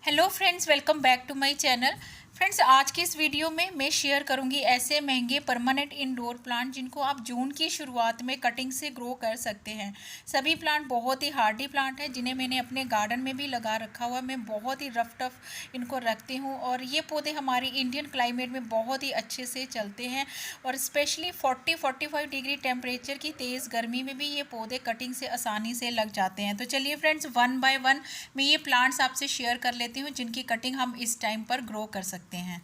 Hello friends, welcome back to my channel. Friends, आज की इस वीडियो में मैं शेयर करूंगी ऐसे महंगे परमानेंट इंडोर प्लांट जिनको आप जून की शुरुआत में कटिंग से ग्रो कर सकते हैं। सभी प्लांट बहुत ही हार्डी प्लांट हैं जिन्हें मैंने अपने गार्डन में भी लगा रखा हुआ है। मैं बहुत ही रफ टफ इनको रखती हूं और ये पौधे हमारी इंडियन क्लाइमेट में बहुत ही अच्छे से चलते हैं और स्पेशली 40-45 डिग्री टेम्परेचर की तेज़ गर्मी में भी ये पौधे कटिंग से आसानी से लग जाते हैं। तो चलिए फ्रेंड्स, वन बाय वन मैं ये प्लांट्स आपसे शेयर कर लेती हूँ जिनकी कटिंग हम इस टाइम पर ग्रो कर सकते हैं।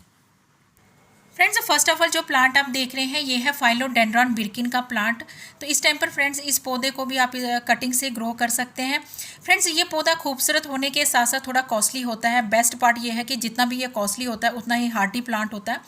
फ्रेंड्स, फर्स्ट ऑफ ऑल जो प्लांट आप देख रहे हैं ये है फाइलोडेंड्रॉन बिर्किन का प्लांट। तो इस टाइम पर फ्रेंड्स इस पौधे को भी आप कटिंग से ग्रो कर सकते हैं। फ्रेंड्स, ये पौधा खूबसूरत होने के साथ साथ थोड़ा कॉस्टली होता है। बेस्ट पार्ट ये है कि जितना भी ये कॉस्टली होता है उतना ही हार्डी प्लांट होता है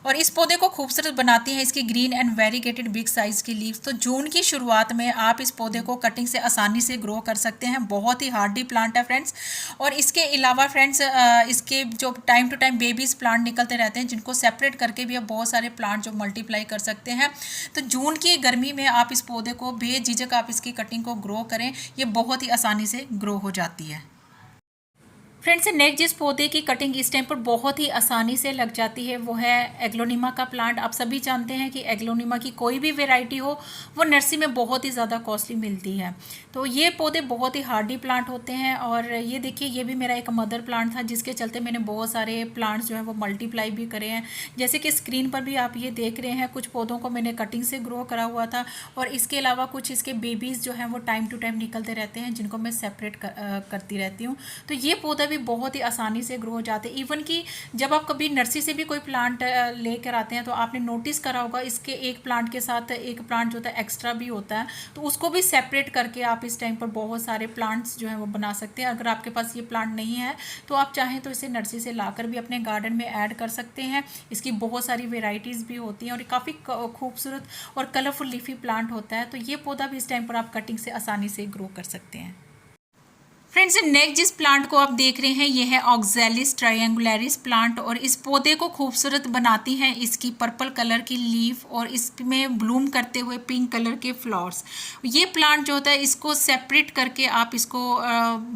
और इस पौधे को खूबसूरत बनाती है इसकी green and variegated big size की लीव्स। तो जून की शुरुआत में आप इस पौधे को कटिंग से आसानी से ग्रो कर सकते हैं। बहुत ही हार्डी प्लांट है फ्रेंड्स। और इसके अलावा फ्रेंड्स इसके जो time to time babies plant निकलते रहते हैं जिनको सेपरेट करके भी आप बहुत सारे प्लांट जो मल्टीप्लाई कर सकते हैं। तो जून की गर्मी में आप इस पौधे को बेझिझक आप इसकी कटिंग को ग्रो करें, ये बहुत ही आसानी से ग्रो हो जाती है। फ्रेंड्स, नेक्स्ट जिस पौधे की कटिंग इस टाइम पर बहुत ही आसानी से लग जाती है वो है एग्लोनिमा का प्लांट। आप सभी जानते हैं कि एग्लोनिमा की कोई भी वेराइटी हो वो नर्सरी में बहुत ही ज़्यादा कॉस्टली मिलती है। तो ये पौधे बहुत ही हार्डी प्लांट होते हैं और ये देखिए, ये भी मेरा एक मदर प्लांट था जिसके चलते मैंने बहुत सारे प्लांट्स जो है वो मल्टीप्लाई भी करे हैं। जैसे कि स्क्रीन पर भी आप ये देख रहे हैं, कुछ पौधों को मैंने कटिंग से ग्रो करा हुआ था और इसके अलावा कुछ इसके बेबीज़ जो हैं वो टाइम टू टाइम निकलते रहते हैं जिनको मैं सेपरेट करती रहती हूँ। तो ये पौधा भी बहुत ही आसानी से ग्रो हो जाते हैं। इवन कि जब आप कभी नर्सरी से भी कोई प्लांट लेकर आते हैं तो आपने नोटिस करा होगा इसके एक प्लांट के साथ एक प्लांट जो होता है एक्स्ट्रा भी होता है। तो उसको भी सेपरेट करके आप इस टाइम पर बहुत सारे प्लांट्स जो है वो बना सकते हैं। अगर आपके पास ये प्लांट नहीं है तो आप चाहें तो इसे नर्सरी से लाकर भी अपने गार्डन में ऐड कर सकते हैं। इसकी बहुत सारी वेराइटीज़ भी होती हैं और काफ़ी खूबसूरत और कलरफुल लीफी प्लांट होता है। तो ये पौधा भी इस टाइम पर आप कटिंग से आसानी से ग्रो कर सकते हैं। फ्रेंड्स, नेक्स्ट जिस प्लांट को आप देख रहे हैं ये है ऑक्जेलिस ट्रायंगुलरिस प्लांट और इस पौधे को खूबसूरत बनाती हैं इसकी पर्पल कलर की लीफ और इसमें ब्लूम करते हुए पिंक कलर के फ्लावर्स। ये प्लांट जो होता है इसको सेपरेट करके आप इसको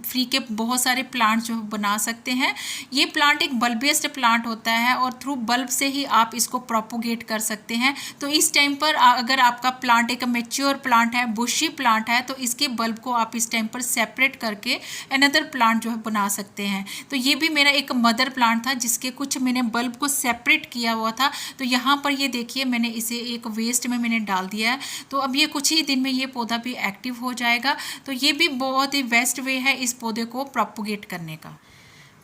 फ्री के बहुत सारे प्लांट जो बना सकते हैं। ये प्लांट एक बल्बियस्ट प्लांट होता है और थ्रू बल्ब से ही आप इसको प्रोपोगेट कर सकते हैं। तो इस टाइम पर अगर आपका प्लांट एक मैच्योर प्लांट है, बुशी प्लांट है, तो इसके बल्ब को आप इस टाइम पर सेपरेट करके अनदर प्लांट जो है बना सकते हैं। तो ये भी मेरा एक मदर प्लांट था जिसके कुछ मैंने बल्ब को सेपरेट किया हुआ था। तो यहाँ पर ये देखिए, मैंने इसे एक वेस्ट में मैंने डाल दिया है। तो अब ये कुछ ही दिन में ये पौधा भी एक्टिव हो जाएगा। तो ये भी बहुत ही बेस्ट वे है इस पौधे को प्रोपोगेट करने का।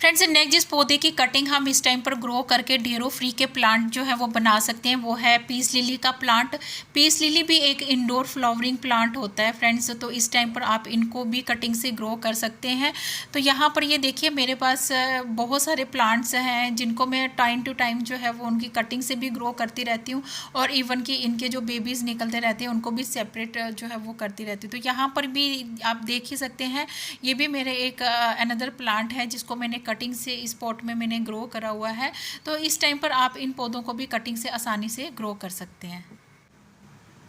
फ्रेंड्स, नेक्स्ट जिस पौधे की कटिंग हम इस टाइम पर ग्रो करके ढेरों फ्री के प्लांट जो है वो बना सकते हैं वो है पीस लिली का प्लांट। पीस लिली भी एक इंडोर फ्लावरिंग प्लांट होता है फ्रेंड्स। तो इस टाइम पर आप इनको भी कटिंग से ग्रो कर सकते हैं। तो यहाँ पर ये देखिए, मेरे पास बहुत सारे प्लांट्स हैं जिनको मैं टाइम टू टाइम जो है वो उनकी कटिंग से भी ग्रो करती रहती हूँ और इवन कि इनके जो बेबीज़ निकलते रहते हैं उनको भी सेपरेट जो है वो करती रहती हूँ। तो यहाँ पर भी आप देख ही सकते हैं, ये भी मेरे एक अनदर प्लांट है जिसको मैंने कटिंग से इस पॉट में मैंने ग्रो करा हुआ है। तो इस टाइम पर आप इन पौधों को भी कटिंग से आसानी से ग्रो कर सकते हैं।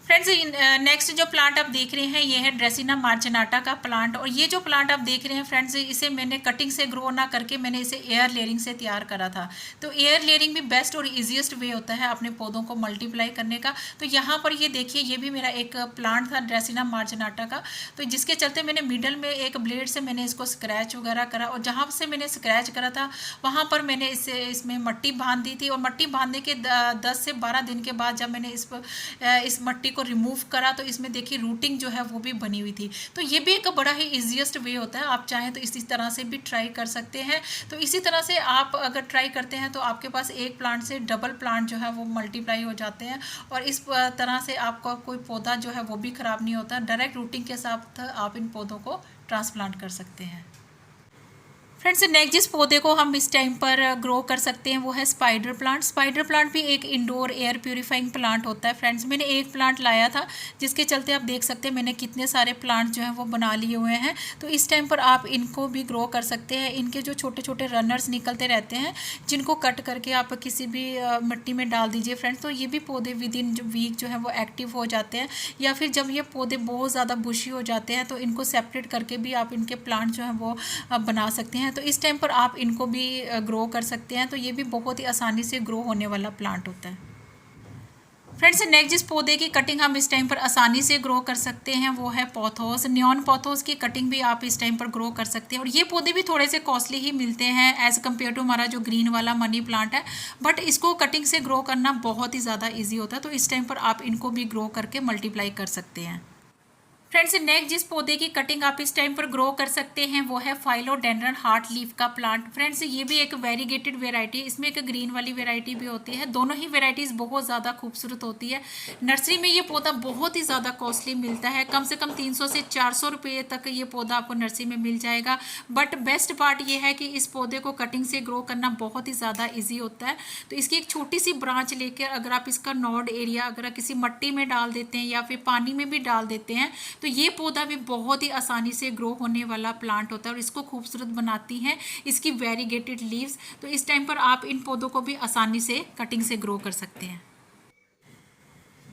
फ्रेंड्स, नेक्स्ट जो प्लांट आप देख रहे हैं ये है ड्रेसिना मार्जिनाटा का प्लांट और ये जो प्लांट आप देख रहे हैं फ्रेंड्स, इसे मैंने कटिंग से ग्रो ना करके मैंने इसे एयर लेयरिंग से तैयार करा था। तो एयर लेयरिंग भी बेस्ट और इजीएस्ट वे होता है अपने पौधों को मल्टीप्लाई करने का। तो यहाँ पर ये देखिए, ये भी मेरा एक प्लांट था ड्रेसिना मार्जिनाटा का। तो जिसके चलते मैंने मिडल में एक ब्लेड से मैंने इसको स्क्रैच वगैरह करा और जहाँ से मैंने स्क्रैच करा था वहाँ पर मैंने इसमें मट्टी बांध दी थी और मट्टी बांधने के 10 से 12 दिन के बाद जब मैंने इस मट्टी को रिमूव करा तो इसमें देखिए रूटिंग जो है वो भी बनी हुई थी। तो ये भी एक बड़ा ही ईजीएस्ट वे होता है। आप चाहें तो इसी तरह से भी ट्राई कर सकते हैं। तो इसी तरह से आप अगर ट्राई करते हैं तो आपके पास एक प्लांट से डबल प्लांट जो है वो मल्टीप्लाई हो जाते हैं और इस तरह से आपका कोई पौधा जो है वो भी ख़राब नहीं होता। डायरेक्ट रूटिंग के साथ आप इन पौधों को ट्रांसप्लांट कर सकते हैं। फ्रेंड्स, नेक्स्ट जिस पौधे को हम इस टाइम पर ग्रो कर सकते हैं वो है स्पाइडर प्लांट। स्पाइडर प्लांट भी एक इंडोर एयर प्यूरिफाइंग प्लांट होता है फ्रेंड्स। मैंने एक प्लांट लाया था जिसके चलते आप देख सकते हैं मैंने कितने सारे प्लांट जो हैं वो बना लिए हुए हैं। तो इस टाइम पर आप इनको भी ग्रो कर सकते हैं। इनके जो छोटे छोटे रनर्स निकलते रहते हैं जिनको कट करके आप किसी भी मिट्टी में डाल दीजिए फ्रेंड्स। तो ये भी पौधे विद इन वीक जो है वो एक्टिव हो जाते हैं। या फिर जब ये पौधे बहुत ज़्यादा बुशी हो जाते हैं तो इनको सेपरेट करके भी आप इनके प्लांट जो हैं वो बना सकते हैं। हैं, तो इस टाइम पर आप इनको भी ग्रो कर सकते हैं। तो ये भी बहुत ही आसानी से ग्रो होने वाला प्लांट होता है। फ्रेंड्स, नेक्स्ट जिस पौधे की कटिंग हम इस टाइम पर आसानी से ग्रो कर सकते हैं वो है पोथोस। नियॉन पोथोस की कटिंग भी आप इस टाइम पर ग्रो कर सकते हैं, और ये पौधे भी थोड़े से कॉस्टली ही मिलते हैं एज़ कम्पेयर टू हमारा जो ग्रीन वाला मनी प्लांट है, बट इसको कटिंग से ग्रो करना बहुत ही ज़्यादा ईजी होता है। तो इस टाइम पर आप इनको भी ग्रो करके मल्टीप्लाई कर सकते हैं। फ्रेंड्स, नेक्स्ट जिस पौधे की कटिंग आप इस टाइम पर ग्रो कर सकते हैं वो है फाइलोडेंड्रन हार्ट लीफ का प्लांट। फ्रेंड्स, ये भी एक वेरीगेटेड वेराइटी है, इसमें एक ग्रीन वाली वेराइटी भी होती है। दोनों ही वेराइटीज़ बहुत ज़्यादा खूबसूरत होती है। नर्सरी में ये पौधा बहुत ही ज़्यादा कॉस्टली मिलता है, कम से कम 300 से 400 रुपये तक ये पौधा आपको नर्सरी में मिल जाएगा। बट बेस्ट पार्ट ये है कि इस पौधे को कटिंग से ग्रो करना बहुत ही ज़्यादा ईजी होता है। तो इसकी एक छोटी सी ब्रांच लेकर अगर आप इसका नोड एरिया अगर किसी मिट्टी में डाल देते हैं या फिर पानी में भी डाल देते हैं, तो ये पौधा भी बहुत ही आसानी से ग्रो होने वाला प्लांट होता है, और इसको खूबसूरत बनाती हैं इसकी वेरीगेटेड लीव्स। तो इस टाइम पर आप इन पौधों को भी आसानी से कटिंग से ग्रो कर सकते हैं।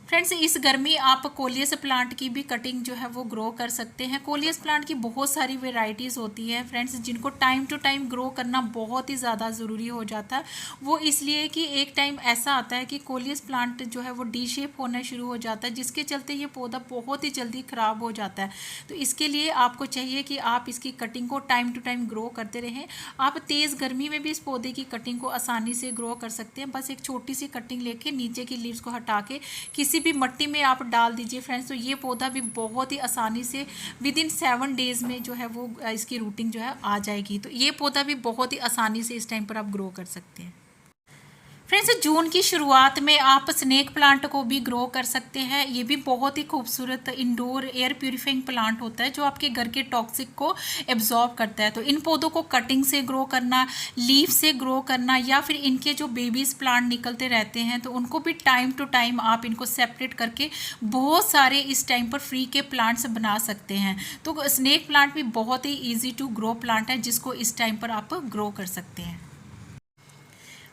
फ्रेंड्स, इस गर्मी आप कोलियस प्लांट की भी कटिंग जो है वो ग्रो कर सकते हैं। कोलियस प्लांट की बहुत सारी वेराइटीज़ होती है फ्रेंड्स, जिनको टाइम टू टाइम ग्रो करना बहुत ही ज़्यादा ज़रूरी हो जाता है। वो इसलिए कि एक टाइम ऐसा आता है कि कोलियस प्लांट जो है वो डी शेप होना शुरू हो जाता है, जिसके चलते ये पौधा बहुत ही जल्दी ख़राब हो जाता है। तो इसके लिए आपको चाहिए कि आप इसकी कटिंग को टाइम टू टाइम ग्रो करते रहें। आप तेज़ गर्मी में भी इस पौधे की कटिंग को आसानी से ग्रो कर सकते हैं। बस एक छोटी सी कटिंग लेके नीचे की लीव्स को हटा के किसी भी मिट्टी में आप डाल दीजिए फ्रेंड्स, तो ये पौधा भी बहुत ही आसानी से विद इन 7 डेज में जो है वो इसकी रूटिंग जो है आ जाएगी। तो ये पौधा भी बहुत ही आसानी से इस टाइम पर आप ग्रो कर सकते हैं। फ्रेंड्स, जून की शुरुआत में आप स्नेक प्लांट को भी ग्रो कर सकते हैं। ये भी बहुत ही खूबसूरत इंडोर एयर प्यूरिफाइंग प्लांट होता है, जो आपके घर के टॉक्सिक को एब्जॉर्ब करता है। तो इन पौधों को कटिंग से ग्रो करना, लीफ से ग्रो करना, या फिर इनके जो बेबीज़ प्लांट निकलते रहते हैं तो उनको भी टाइम टू टाइम आप इनको सेपरेट करके बहुत सारे इस टाइम पर फ्री के प्लांट्स बना सकते हैं। तो स्नेक प्लांट भी बहुत ही ईजी टू ग्रो प्लांट है, जिसको इस टाइम पर आप ग्रो कर सकते हैं।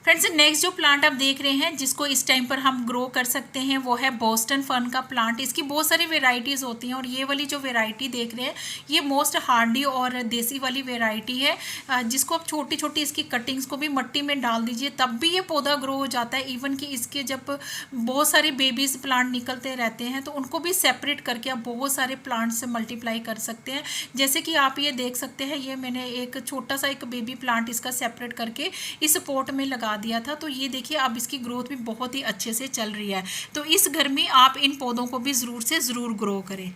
फ्रेंड्स, नेक्स्ट जो प्लांट आप देख रहे हैं जिसको इस टाइम पर हम ग्रो कर सकते हैं वो है बोस्टन फर्न का प्लांट। इसकी बहुत सारी वेराइटीज़ होती हैं, और ये वाली जो वेराइटी देख रहे हैं ये मोस्ट हार्डी और देसी वाली वेराइटी है, जिसको आप छोटी छोटी इसकी कटिंग्स को भी मिट्टी में डाल दीजिए तब भी ये पौधा ग्रो हो जाता है। इवन कि इसके जब बहुत सारे बेबीज प्लांट निकलते रहते हैं तो उनको भी सेपरेट करके आप बहुत सारे प्लांट से मल्टीप्लाई कर सकते हैं। जैसे कि आप ये देख सकते हैं, ये मैंने एक छोटा सा एक बेबी प्लांट इसका सेपरेट करके इस पोट में लगा दिया था। तो ये देखिए अब इसकी ग्रोथ भी बहुत ही अच्छे से चल रही है। तो इस घर में आप इन पौधों को भी ज़रूर से ज़रूर ग्रो करें।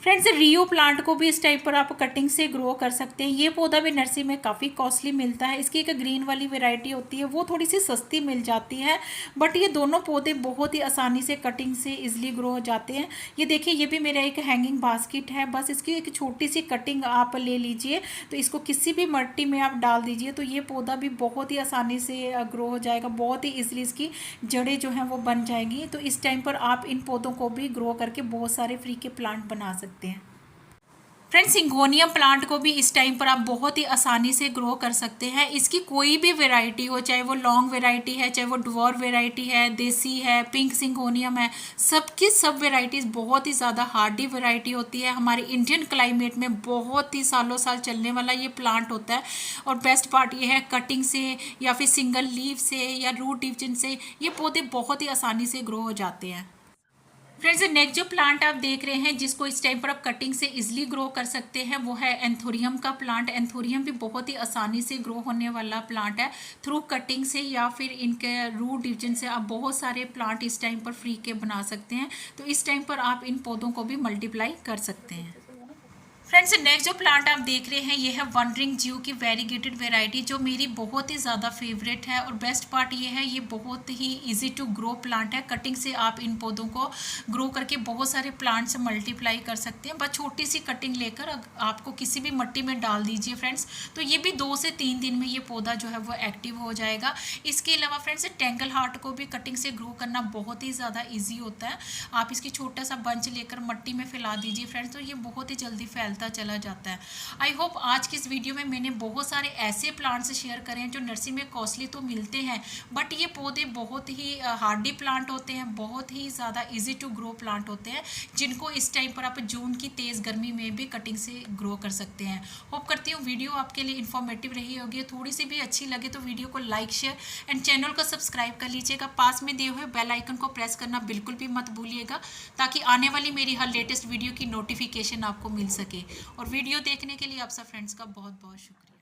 फ्रेंड्स, रियो प्लांट को भी इस टाइप पर आप कटिंग से ग्रो कर सकते हैं। ये पौधा भी नर्सरी में काफ़ी कॉस्टली मिलता है। इसकी एक ग्रीन वाली वैरायटी होती है, वो थोड़ी सी सस्ती मिल जाती है, बट ये दोनों पौधे बहुत ही आसानी से कटिंग से इजीली ग्रो हो जाते हैं। ये देखिए, ये भी मेरा एक हैंगिंग बास्केट है। बस इसकी एक छोटी सी कटिंग आप ले लीजिए, तो इसको किसी भी मिट्टी में आप डाल दीजिए, तो ये पौधा भी बहुत ही आसानी से ग्रो हो जाएगा। बहुत ही ईजिली इसकी जड़ें जो हैं वो बन जाएगी। तो इस टाइम पर आप इन पौधों को भी ग्रो करके बहुत सारे फ्री के प्लांट बना सकते हैं। फ्रेंड्स, सिंगोनियम प्लांट को भी इस टाइम पर आप बहुत ही आसानी से ग्रो कर सकते हैं। इसकी कोई भी वैरायटी हो, चाहे वो लॉन्ग वैरायटी है, चाहे वो ड्वार्फ वैरायटी है, देसी है, पिंक सिंगोनियम है, सबकी सब वैरायटीज़ बहुत ही ज़्यादा हार्डी वैरायटी होती है। हमारे इंडियन क्लाइमेट में बहुत ही सालों साल चलने वाला ये प्लांट होता है। और बेस्ट पार्ट ये है, कटिंग से या फिर सिंगल लीफ से या रूट डिवीजन से ये पौधे बहुत ही आसानी से ग्रो हो जाते हैं। फ्रेंड्स, नेक्स्ट जो प्लांट आप देख रहे हैं जिसको इस टाइम पर आप कटिंग से इजीली ग्रो कर सकते हैं वो है एंथोरियम का प्लांट। एंथोरियम भी बहुत ही आसानी से ग्रो होने वाला प्लांट है। थ्रू कटिंग से या फिर इनके रूट डिवीजन से आप बहुत सारे प्लांट इस टाइम पर फ्री के बना सकते हैं। तो इस टाइम पर आप इन पौधों को भी मल्टीप्लाई कर सकते हैं। फ्रेंड्स, नेक्स्ट जो प्लांट आप देख रहे हैं ये है वंडरिंग ज्यू की वेरीगेटेड वैरायटी, जो मेरी बहुत ही ज़्यादा फेवरेट है। और बेस्ट पार्ट ये है, ये बहुत ही इजी टू ग्रो प्लांट है। कटिंग से आप इन पौधों को ग्रो करके बहुत सारे प्लांट से मल्टीप्लाई कर सकते हैं। बस छोटी सी कटिंग लेकर आपको किसी भी मिट्टी में डाल दीजिए फ्रेंड्स, तो ये भी 2 से 3 दिन में ये पौधा जो है वो एक्टिव हो जाएगा। इसके अलावा फ्रेंड्स, टेंगल हार्ट को भी कटिंग से ग्रो करना बहुत ही ज़्यादा ईजी होता है। आप इसकी छोटा सा बंच लेकर मिट्टी में फैला दीजिए फ्रेंड्स, तो ये बहुत ही जल्दी फैल फैलता चला जाता है। आई होप आज की इस वीडियो में मैंने बहुत सारे ऐसे प्लांट्स शेयर करे हैं जो नर्सरी में कॉस्टली तो मिलते हैं, बट ये पौधे बहुत ही हार्डी प्लांट होते हैं, बहुत ही ज़्यादा ईजी टू ग्रो प्लांट होते हैं, जिनको इस टाइम पर आप जून की तेज़ गर्मी में भी कटिंग से ग्रो कर सकते हैं। होप करती हूँ वीडियो आपके लिए इन्फॉर्मेटिव रही होगी। थोड़ी सी भी अच्छी लगे तो वीडियो को लाइक, शेयर एंड चैनल को सब्सक्राइब कर लीजिएगा। पास में दिए हुए बेल आइकन को प्रेस करना बिल्कुल भी मत भूलिएगा, ताकि आने वाली मेरी हर लेटेस्ट वीडियो की नोटिफिकेशन आपको मिल सके। और वीडियो देखने के लिए आप सब फ्रेंड्स का बहुत बहुत शुक्रिया।